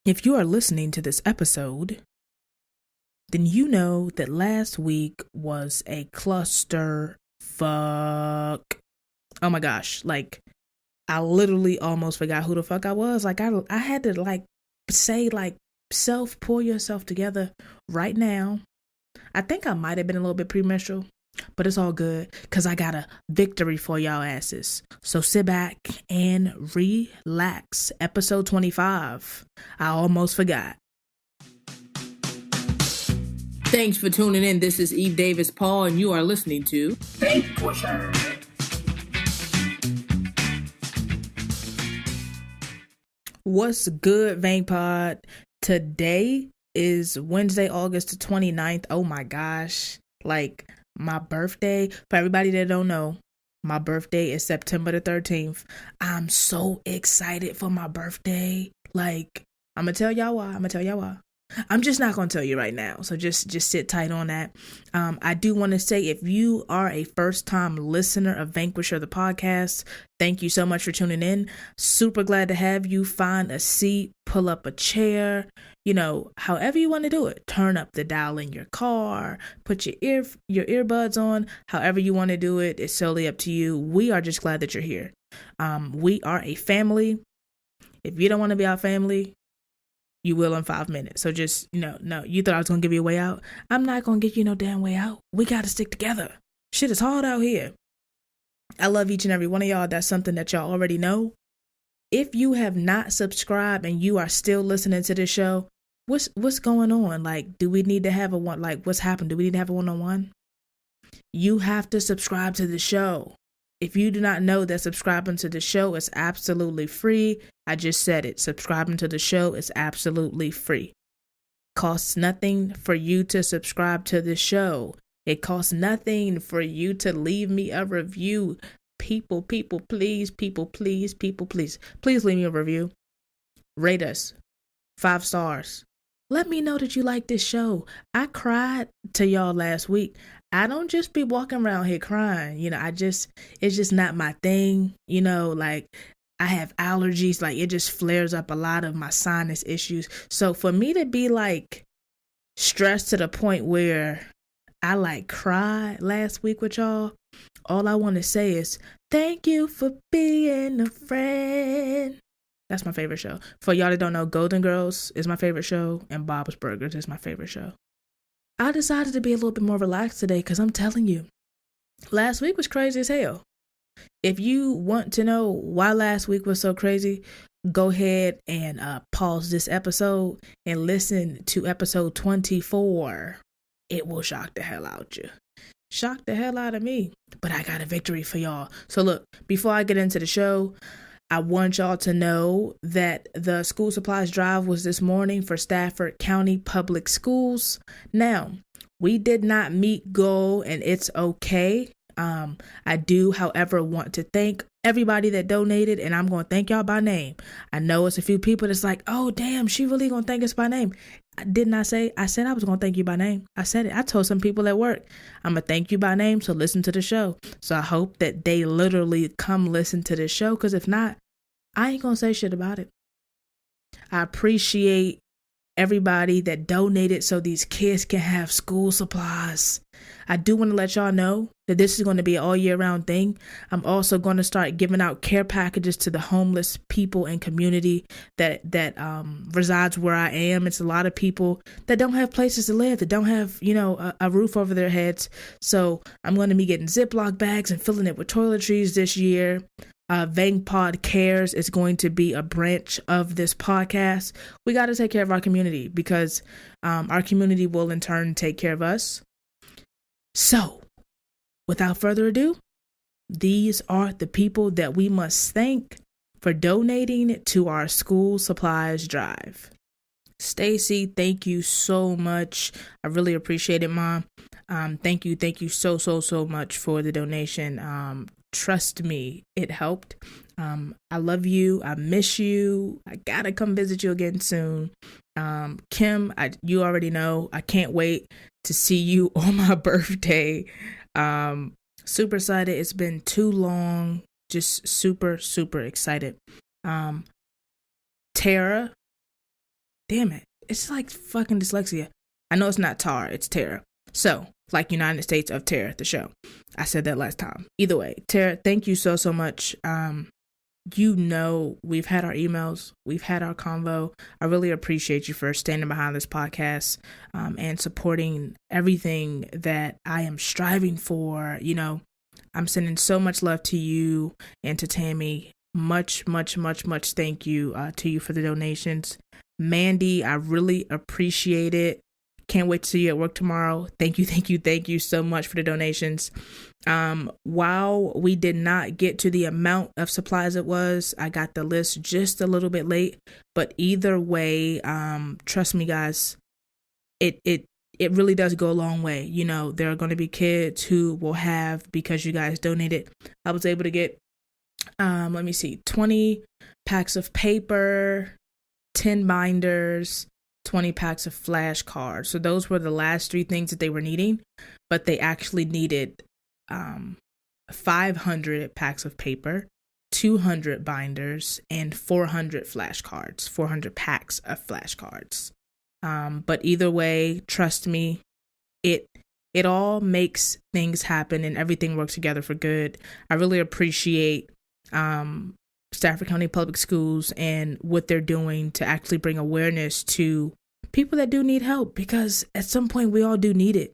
If you are listening to this episode, then you know that last week was a cluster fuck. Oh my gosh, I literally almost forgot who the fuck I was. I had to say self pull yourself together right now. I think I might have been a little bit premenstrual, but it's all good because I got a victory for y'all asses. So sit back and relax. Episode 25. I almost forgot. Thanks for tuning in. This is Eve Davis Paul, and you are listening to Vanquisher. What's good, VankPod? Today is Wednesday, August the 29th. Oh my gosh. My birthday, for everybody that don't know, my birthday is September the 13th. I'm so excited for my birthday. I'm gonna tell y'all why. I'm just not gonna tell you right now, so just sit tight on that. I do want to say, if you are a first-time listener of Vanquisher the podcast, thank you so much for tuning in. Super glad to have you. Find a seat, pull up a chair, however you want to do it. Turn up the dial in your car, put your earbuds on. However you want to do it, it's solely up to you. We are just glad that you're here. We are a family. If you don't want to be our family, you will in 5 minutes. So just, no, you thought I was going to give you a way out. I'm not going to give you no damn way out. We got to stick together. Shit is hard out here. I love each and every one of y'all. That's something that y'all already know. If you have not subscribed and you are still listening to this show, what's going on? Do we need to have a one? What's happened? Do we need to have a one-on-one? You have to subscribe to the show. If you do not know that subscribing to the show is absolutely free, I just said it. Subscribing to the show is absolutely free. Costs nothing for you to subscribe to the show. It costs nothing for you to leave me a review. People, please leave me a review. Rate us 5 stars. Let me know that you like this show. I cried to y'all last week. I don't just be walking around here crying. It's just not my thing. I have allergies. It just flares up a lot of my sinus issues. So for me to be stressed to the point where I cried last week with y'all, all I want to say is thank you for being a friend. That's my favorite show. For y'all that don't know, Golden Girls is my favorite show, and Bob's Burgers is my favorite show. I decided to be a little bit more relaxed today because I'm telling you, last week was crazy as hell. If you want to know why last week was so crazy, go ahead and pause this episode and listen to episode 24. It will shock the hell out you. Shock the hell out of me. But I got a victory for y'all. So look, before I get into the show, I want y'all to know that the school supplies drive was this morning for Stafford County Public Schools. Now, we did not meet goal, and it's okay. I do, however, want to thank everybody that donated, and I'm going to thank y'all by name. I know it's a few people that's like, oh, damn, she really going to thank us by name. I said I was going to thank you by name. I said it. I told some people at work, I'm going to thank you by name, so listen to the show. So I hope that they literally come listen to the show, because if not, I ain't going to say shit about it. I appreciate everybody that donated so these kids can have school supplies. I do want to let y'all know that this is going to be an all year round thing. I'm also going to start giving out care packages to the homeless people and community that resides where I am. It's a lot of people that don't have places to live, that don't have, a roof over their heads. So I'm going to be getting Ziploc bags and filling it with toiletries this year. VankPod Cares is going to be a branch of this podcast. We got to take care of our community because our community will in turn take care of us. So, without further ado, these are the people that we must thank for donating to our school supplies drive. Stacy, thank you so much. I really appreciate it, Mom. Thank you so much for the donation. Trust me, it helped. I love you. I miss you. I gotta come visit you again soon. Kim, you already know. I can't wait to see you on my birthday. Super excited. It's been too long. Just super excited. Tara, Damn it. It's like fucking dyslexia. I know it's not tar, it's Tara. So, like United States of Terror, the show. I said that last time. Either way, Tara, thank you so, so much. We've had our emails, we've had our convo. I really appreciate you for standing behind this podcast and supporting everything that I am striving for. I'm sending so much love to you and to Tammy. Much, much, much, much thank you to you for the donations. Mandy, I really appreciate it. Can't wait to see you at work tomorrow. Thank you so much for the donations. While we did not get to the amount of supplies it was, I got the list just a little bit late. But either way, trust me, guys, it really does go a long way. There are going to be kids who will have, because you guys donated, I was able to get 20 packs of paper, 10 binders, 20 packs of flashcards. So those were the last 3 things that they were needing, but they actually needed 500 packs of paper, 200 binders, and 400 flashcards, 400 packs of flashcards. But either way, trust me, it all makes things happen and everything works together for good. I really appreciate Stafford County Public Schools and what they're doing to actually bring awareness to people that do need help, because at some point we all do need it.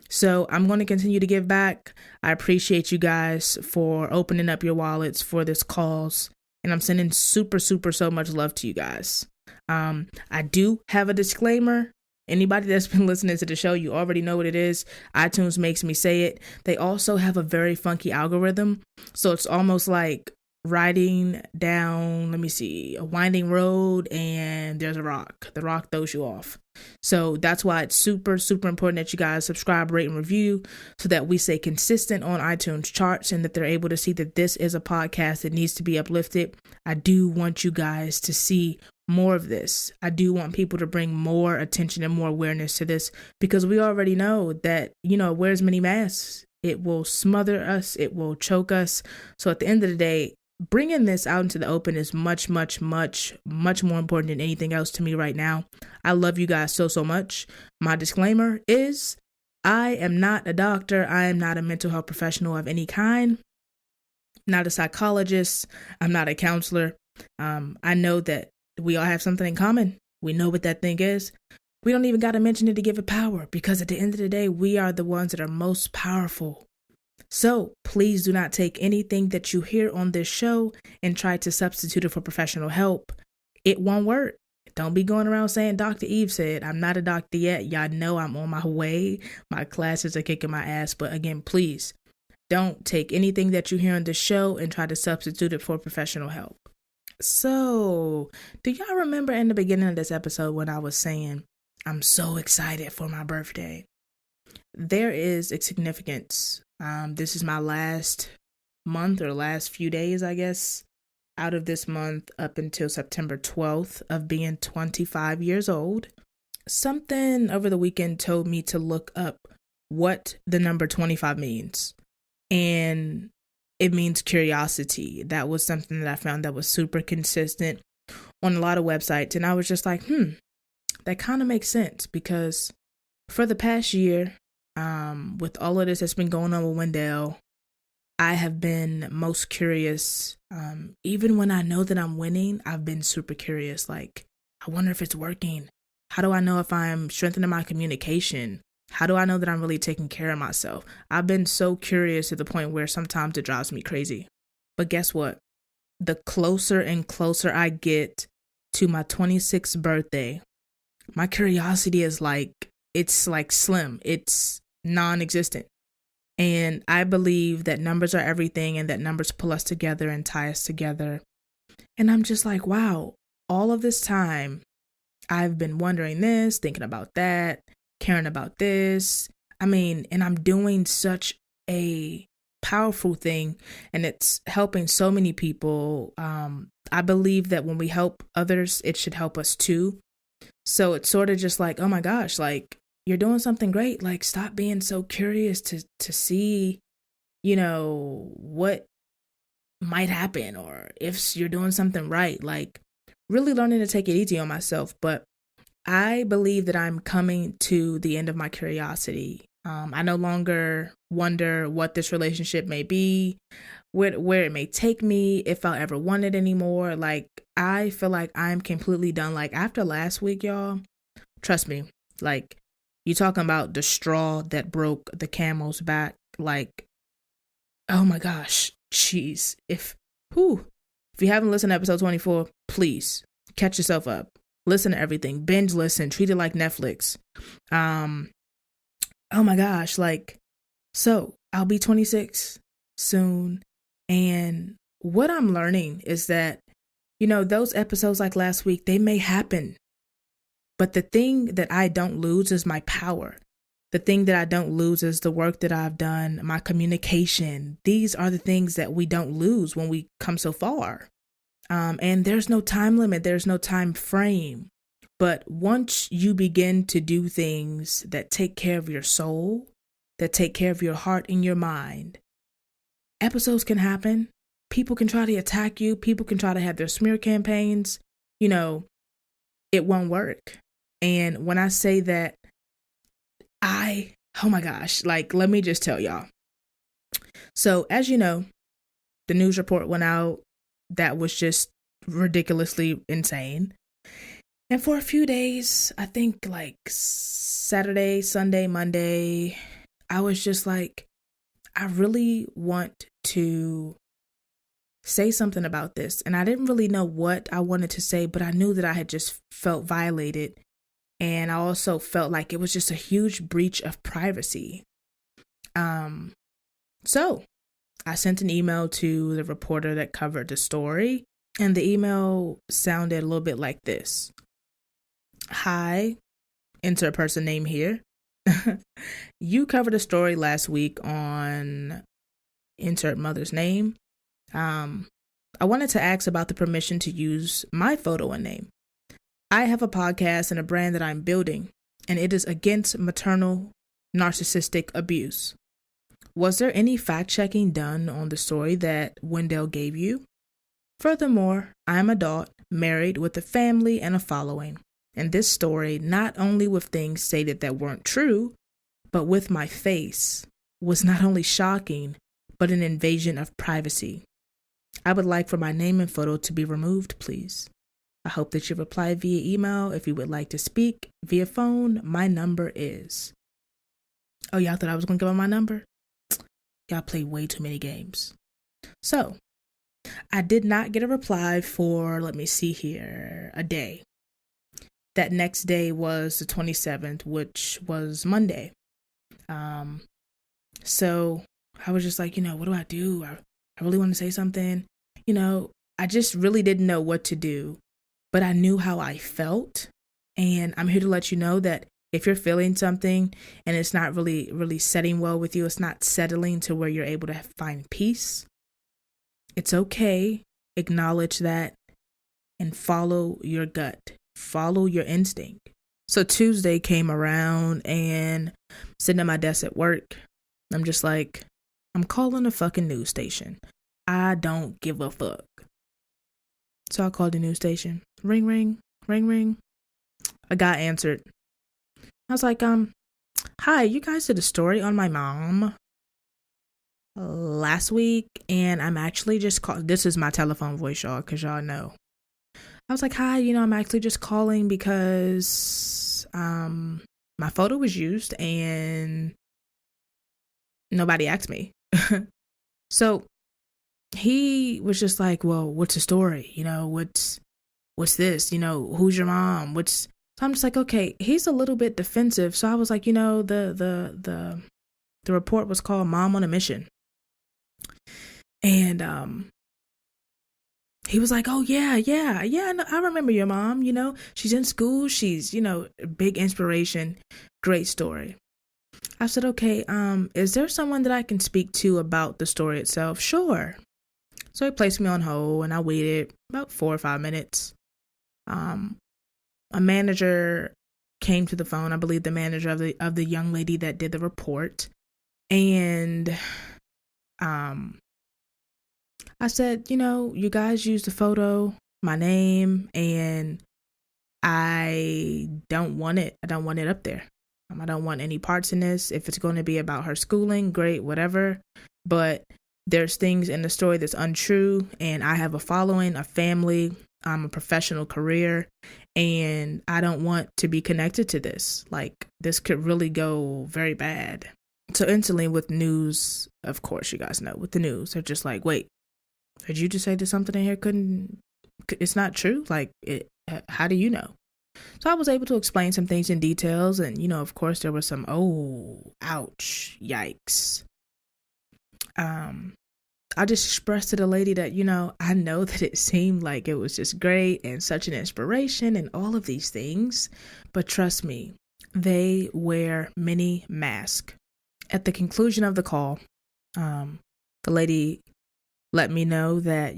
So I'm going to continue to give back. I appreciate you guys for opening up your wallets for this cause, and I'm sending super, super, so much love to you guys. I do have a disclaimer. Anybody that's been listening to the show, you already know what it is. iTunes makes me say it. They also have a very funky algorithm. So it's almost like riding down, a winding road, and there's a rock. The rock throws you off. So that's why it's super, super important that you guys subscribe, rate, and review so that we stay consistent on iTunes charts and that they're able to see that this is a podcast that needs to be uplifted. I do want you guys to see more of this. I do want people to bring more attention and more awareness to this, because we already know that, wear as many masks, it will smother us, it will choke us. So at the end of the day, bringing this out into the open is much, much, much, much more important than anything else to me right now. I love you guys so, so much. My disclaimer is I am not a doctor. I am not a mental health professional of any kind. I'm not a psychologist. I'm not a counselor. I know that we all have something in common. We know what that thing is. We don't even got to mention it to give it power, because at the end of the day, we are the ones that are most powerful. So please do not take anything that you hear on this show and try to substitute it for professional help. It won't work. Don't be going around saying Dr. Eve said. I'm not a doctor yet. Y'all know I'm on my way. My classes are kicking my ass. But again, please don't take anything that you hear on this show and try to substitute it for professional help. So, do y'all remember in the beginning of this episode when I was saying I'm so excited for my birthday? There is a significance. This is my last month, or last few days, I guess, out of this month up until September 12th of being 25 years old. Something over the weekend told me to look up what the number 25 means. And it means curiosity. That was something that I found that was super consistent on a lot of websites. And I was just like, that kind of makes sense, because for the past year, with all of this that's been going on with Wendell, I have been most curious. Even when I know that I'm winning, I've been super curious. Like, I wonder if it's working. How do I know if I'm strengthening my communication? How do I know that I'm really taking care of myself? I've been so curious to the point where sometimes it drives me crazy. But guess what? The closer and closer I get to my 26th birthday, my curiosity is it's like slim. It's non-existent. And I believe that numbers are everything, and that numbers pull us together and tie us together. And I'm just like, wow, all of this time, I've been wondering this, thinking about that, caring about this. And I'm doing such a powerful thing, and it's helping so many people. I believe that when we help others, it should help us too. So it's sort of just like, oh my gosh, like, you're doing something great. Like, stop being so curious to see, what might happen, or if you're doing something right. Like, really learning to take it easy on myself. But I believe that I'm coming to the end of my curiosity. I no longer wonder what this relationship may be, where it may take me, if I'll ever want it anymore. Like, I feel like I'm completely done. Like, after last week, y'all, trust me, like, you talking about the straw that broke the camel's back. Like, oh my gosh, jeez. If you haven't listened to episode 24, please catch yourself up. Listen to everything. Binge listen. Treat it like Netflix. Oh my gosh, like, so I'll be 26 soon. And what I'm learning is that, those episodes like last week, they may happen. But the thing that I don't lose is my power. The thing that I don't lose is the work that I've done, my communication. These are the things that we don't lose when we come so far. And there's no time limit. There's no time frame. But once you begin to do things that take care of your soul, that take care of your heart and your mind, episodes can happen. People can try to attack you. People can try to have their smear campaigns. It won't work. And when I say that, oh my gosh, like, let me just tell y'all. So, as you know, the news report went out that was just ridiculously insane. And for a few days, I think like Saturday, Sunday, Monday, I was just like, I really want to say something about this. And I didn't really know what I wanted to say, but I knew that I had just felt violated. And I also felt like it was just a huge breach of privacy. So I sent an email to the reporter that covered the story. And the email sounded a little bit like this. Hi, insert person name here. You covered a story last week on insert mother's name. I wanted to ask about the permission to use my photo and name. I have a podcast and a brand that I'm building, and it is against maternal narcissistic abuse. Was there any fact-checking done on the story that Wendell gave you? Furthermore, I'm an adult, married with a family and a following. And this story, not only with things stated that weren't true, but with my face, was not only shocking, but an invasion of privacy. I would like for my name and photo to be removed, please. I hope that you reply via email. If you would like to speak via phone, my number is... Oh, y'all thought I was going to give out my number? Y'all play way too many games. So, I did not get a reply for, let me see here, a day. That next day was the 27th, which was Monday. So I was just like, what do I do? I really want to say something. I just really didn't know what to do, but I knew how I felt. And I'm here to let you know that if you're feeling something and it's not really, really setting well with you, it's not settling to where you're able to find peace, it's okay. Acknowledge that and follow your gut. Follow your instinct. So Tuesday came around and sitting at my desk at work, I'm just like, I'm calling a fucking news station. I don't give a fuck. So I called the news station. Ring, ring, ring, ring. A guy answered. I was like, hi, you guys did a story on my mom last week, and I'm actually just this is my telephone voice, y'all, because y'all know. I was like, hi, I'm actually just calling because my photo was used and nobody asked me. So he was just like, well, what's the story? What's this? Who's your mom? So I'm just like, okay, he's a little bit defensive. So I was like, the report was called Mom on a Mission. And he was like, oh, yeah, no, I remember your mom, she's in school. She's, big inspiration. Great story. I said, okay, is there someone that I can speak to about the story itself? Sure. So he placed me on hold and I waited about 4 or 5 minutes. A manager came to the phone, I believe the manager of the young lady that did the report. And I said, you guys used the photo, my name, and I don't want it. I don't want it up there. I don't want any parts in this. If it's going to be about her schooling, great, whatever. But there's things in the story that's untrue, and I have a following, a family, a professional career, and I don't want to be connected to this. Like, this could really go very bad. So instantly with news, of course, you guys know, with the news, they're just like, wait, did you just say that something in here it's not true? Like, how do you know? So I was able to explain some things in details. And, of course, there was some, oh, ouch, yikes. I just expressed to the lady that, I know that it seemed like it was just great and such an inspiration and all of these things. But trust me, they wear many masks. At the conclusion of the call, the lady let me know that,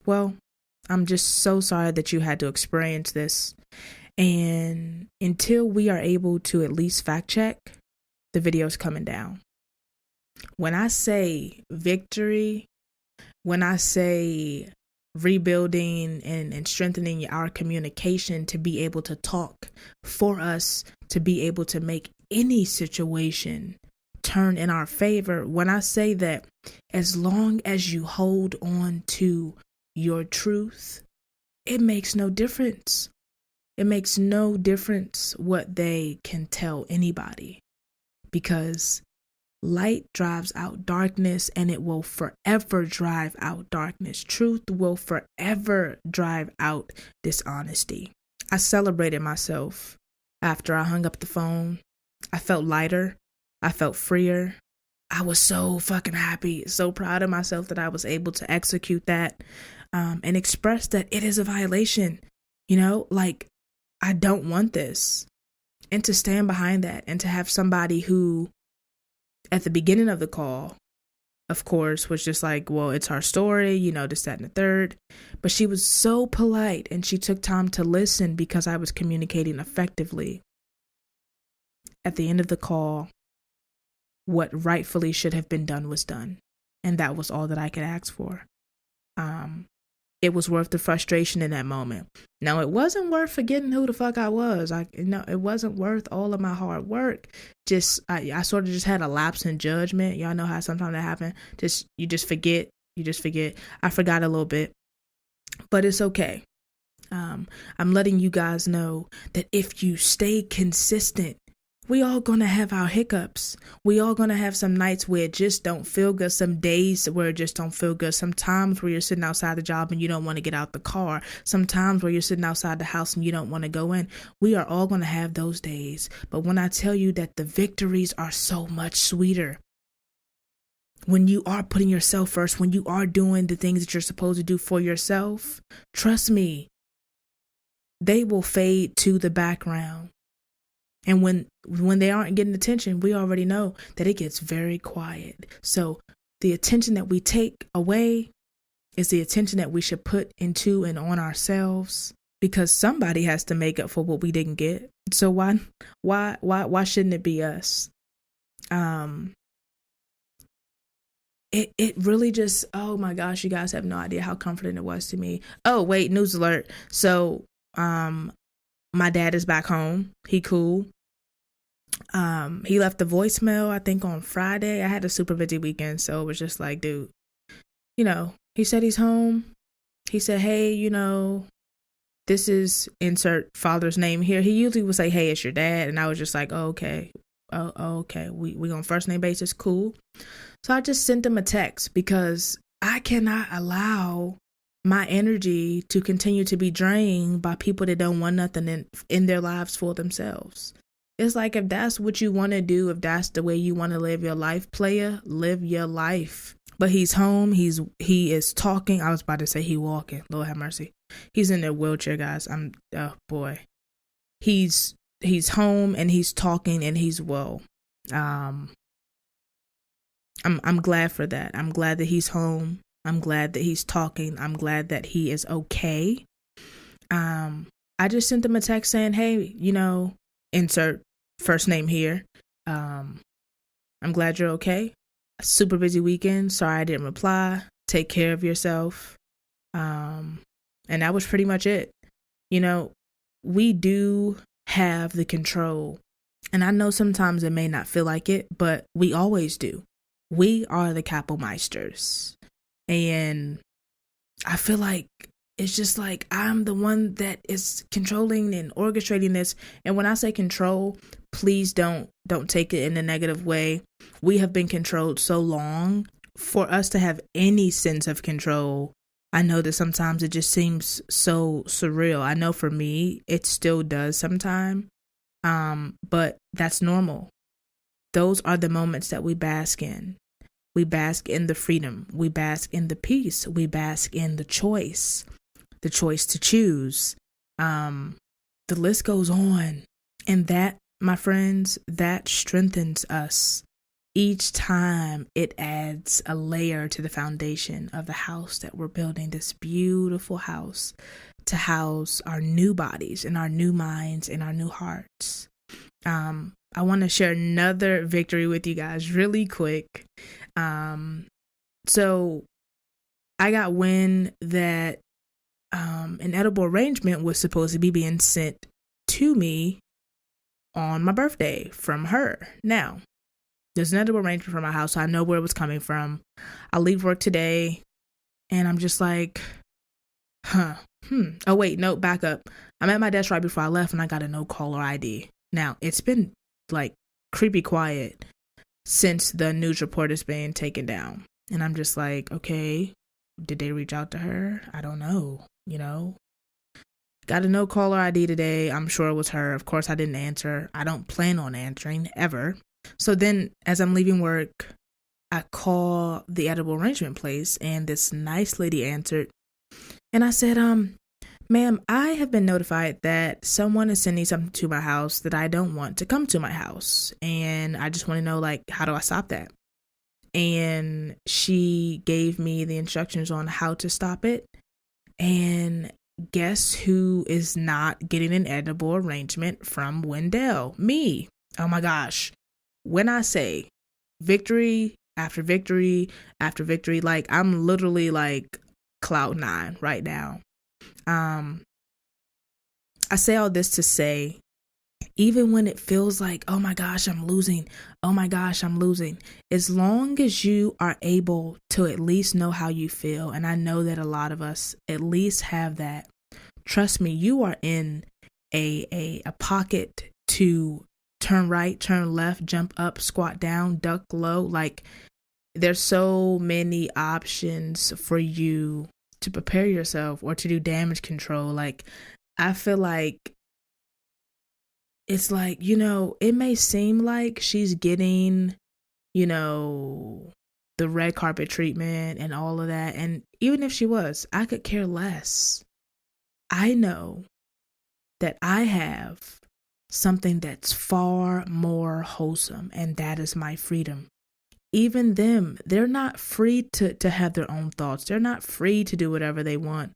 well, I'm just so sorry that you had to experience this. And until we are able to at least fact check, the video's coming down. When I say victory, when I say rebuilding and strengthening our communication to be able to talk, for us to be able to make any situation turn in our favor, when I say that as long as you hold on to your truth, it makes no difference. It makes no difference what they can tell anybody, because light drives out darkness, and it will forever drive out darkness. Truth will forever drive out dishonesty. I celebrated myself after I hung up the phone. I felt lighter. I felt freer. I was so fucking happy, so proud of myself that I was able to execute that and express that it is a violation. Like, I don't want this. And to stand behind that, and to have somebody who, at the beginning of the call, of course, was just like, well, it's our story, this, that, and the third. But she was so polite, and she took time to listen because I was communicating effectively. At the end of the call, what rightfully should have been done was done. And that was all that I could ask for. It was worth the frustration in that moment. Now, it wasn't worth forgetting who the fuck I was. It wasn't worth all of my hard work. I sort of just had a lapse in judgment. Y'all know how sometimes that happens. You just forget. I forgot a little bit, but it's okay. I'm letting you guys know that if you stay consistent, we all gonna have our hiccups. We all gonna have some nights where it just don't feel good. Some days where it just don't feel good. Sometimes where you're sitting outside the job and you don't want to get out the car. Sometimes where you're sitting outside the house and you don't want to go in. We are all gonna have those days. But when I tell you that the victories are so much sweeter, when you are putting yourself first, when you are doing the things that you're supposed to do for yourself, trust me, they will fade to the background. And when they aren't getting attention, we already know that it gets very quiet. So the attention that we take away is the attention that we should put into and on ourselves, because somebody has to make up for what we didn't get. So why shouldn't it be us? It really just, oh my gosh, you guys have no idea how comforting it was to me. Oh, wait, news alert. So, my dad is back home. He cool. He left a voicemail, I think, on Friday. I had a super busy weekend, so it was just like, dude, he said he's home. He said, hey, this is insert father's name here. He usually would say, hey, it's your dad. And I was just like, oh, okay. Oh, okay. We on first name basis. Cool. So I just sent him a text because I cannot allow my energy to continue to be drained by people that don't want nothing in their lives for themselves. It's like, if that's what you want to do, if that's the way you want to live your life, player, live your life. But he's home. He is talking. I was about to say he walking. Lord have mercy. He's in a wheelchair, guys. Boy. He's home and he's talking and he's well. I'm glad for that. I'm glad that he's home. I'm glad that he's talking. I'm glad that he is okay. I just sent him a text saying, hey, insert first name here. I'm glad you're okay. Super busy weekend. Sorry I didn't reply. Take care of yourself. And that was pretty much it. We do have the control. And I know sometimes it may not feel like it, but we always do. We are the Kapellmeisters. And I feel like it's just like I'm the one that is controlling and orchestrating this. And when I say control, please don't take it in a negative way. We have been controlled so long. For us to have any sense of control, I know that sometimes it just seems so surreal. I know for me, it still does sometimes. But that's normal. Those are the moments that we bask in. We bask in the freedom. We bask in the peace. We bask in the choice to choose. The list goes on. And that, my friends, that strengthens us. Each time it adds a layer to the foundation of the house that we're building, this beautiful house to house our new bodies and our new minds and our new hearts. I want to share another victory with you guys really quick. So I got wind that an edible arrangement was supposed to be being sent to me on my birthday from her. Now, there's an edible arrangement from my house, so I know where it was coming from. I leave work today, and I'm just like, Oh, wait, no, back up. I'm at my desk right before I left, and I got a no caller ID. Now, it's been, like, creepy quiet since the news report is being taken down. And I'm just like, okay, did they reach out to her? I don't know, Got a no caller ID today. I'm sure it was her. Of course, I didn't answer. I don't plan on answering, ever. So then, as I'm leaving work, I call the edible arrangement place, and this nice lady answered. And I said, ma'am, I have been notified that someone is sending something to my house that I don't want to come to my house. And I just want to know, how do I stop that? And she gave me the instructions on how to stop it. And guess who is not getting an edible arrangement from Wendell? Me. Oh my gosh. When I say victory after victory after victory, I'm literally cloud nine right now. I say all this to say, even when it feels like, oh my gosh, I'm losing. As long as you are able to at least know how you feel, and I know that a lot of us at least have that, trust me, you are in a pocket to turn right, turn left, jump up, squat down, duck low. There's so many options for you to prepare yourself or to do damage control. I feel like it's it may seem like she's getting, the red carpet treatment and all of that. And even if she was, I could care less. I know that I have something that's far more wholesome, and that is my freedom. Even them, they're not free to have their own thoughts. They're not free to do whatever they want.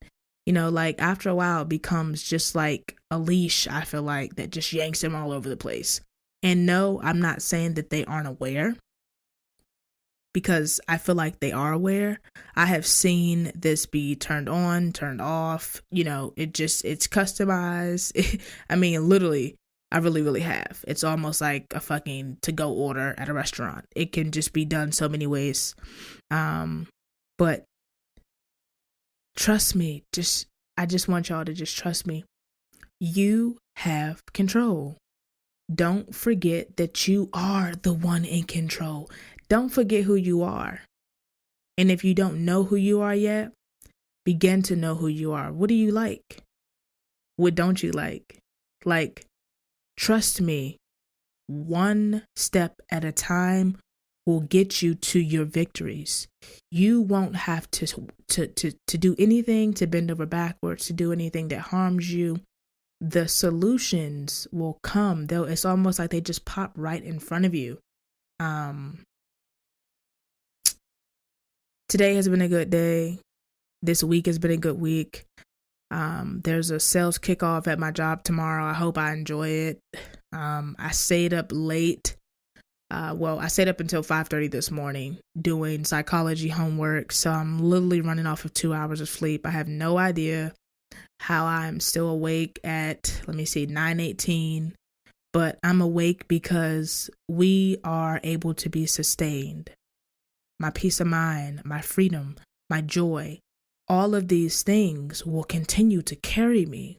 After a while, it becomes just like a leash, I feel like, that just yanks them all over the place. And no, I'm not saying that they aren't aware, because I feel like they are aware. I have seen this be turned on, turned off. It's customized. I mean, literally, I really, really have. It's almost like a fucking to-go order at a restaurant. It can just be done so many ways. But trust me, I just want y'all to just trust me. You have control. Don't forget that you are the one in control. Don't forget who you are. And if you don't know who you are yet, begin to know who you are. What do you like? What don't you like? Trust me, one step at a time will get you to your victories. You won't have to do anything to bend over backwards, to do anything that harms you. The solutions will come. It's almost like they just pop right in front of you. Today has been a good day. This week has been a good week. There's a sales kickoff at my job tomorrow. I hope I enjoy it. I stayed up late. I stayed up until 5:30 this morning doing psychology homework. So I'm literally running off of 2 hours of sleep. I have no idea how I'm still awake at, 9:18. But I'm awake because we are able to be sustained. My peace of mind, my freedom, my joy, all of these things will continue to carry me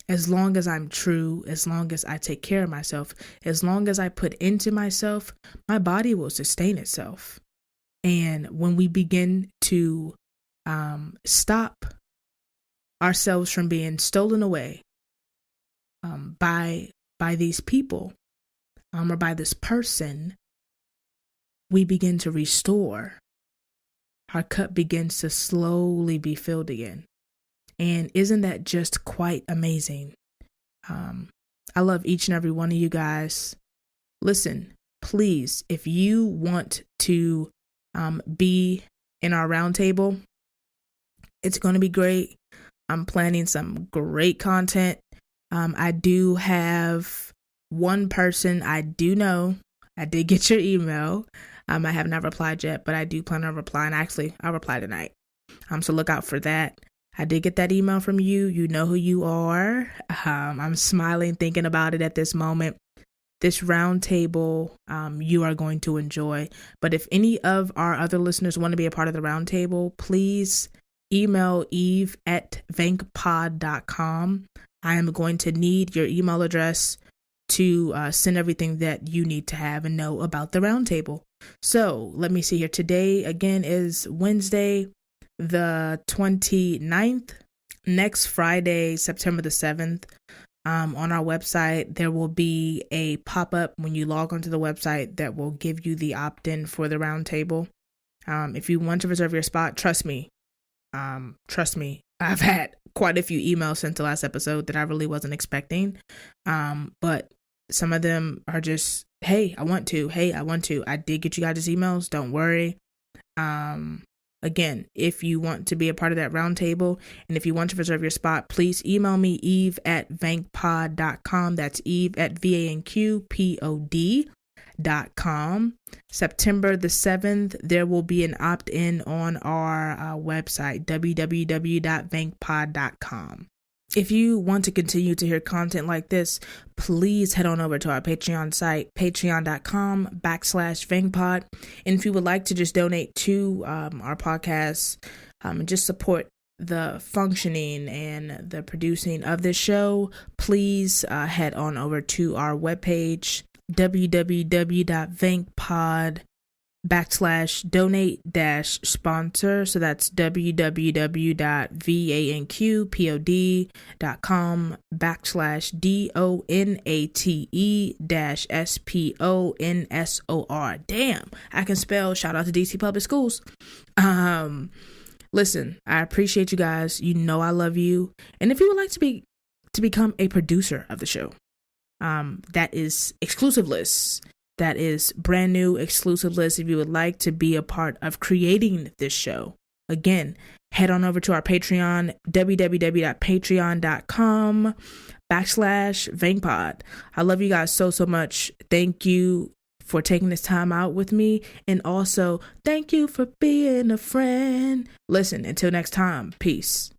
as long as I'm true, as long as I take care of myself, as long as I put into myself, my body will sustain itself. And when we begin to stop ourselves from being stolen away by these people or by this person, we begin to restore. Our cup begins to slowly be filled again. And isn't that just quite amazing? I love each and every one of you guys. Listen, please, if you want to be in our roundtable, it's going to be great. I'm planning some great content. I do have one person I do know. I did get your email. I have not replied yet, but I do plan on replying. Actually, I'll reply tonight. So look out for that. I did get that email from you. You know who you are. I'm smiling thinking about it at this moment. This roundtable, you are going to enjoy. But if any of our other listeners want to be a part of the roundtable, please email eve@vankpod.com. I am going to need your email address to send everything that you need to have and know about the roundtable. So let me see here. Today, again, is Wednesday, the 29th. Next Friday, September the 7th, on our website, there will be a pop-up when you log onto the website that will give you the opt-in for the roundtable. If you want to reserve your spot, trust me, I've had quite a few emails since the last episode that I really wasn't expecting. But some of them are just, hey, I want to. I did get you guys' emails. Don't worry. Again, if you want to be a part of that roundtable and if you want to reserve your spot, please email me, eve@vankpod.com. That's eve@vankpod.com. September the 7th, there will be an opt-in on our website, www.vankpod.com. If you want to continue to hear content like this, please head on over to our Patreon site, patreon.com/VankPod. And if you would like to just donate to our podcast and just support the functioning and the producing of this show, please head on over to our webpage, www.vankpod.donate-sponsor. So that's www.vankpod.donate-sponsor. Damn, I can spell. Shout out to DC Public Schools. Listen, I appreciate you guys. You know I love you. And if you would like to become a producer of the show, that is exclusive lists. That is brand new exclusive list. If you would like to be a part of creating this show, again, head on over to our Patreon, www.patreon.com/VankPod. I love you guys so much. Thank you for taking this time out with me. And also, thank you for being a friend. Listen, until next time, peace.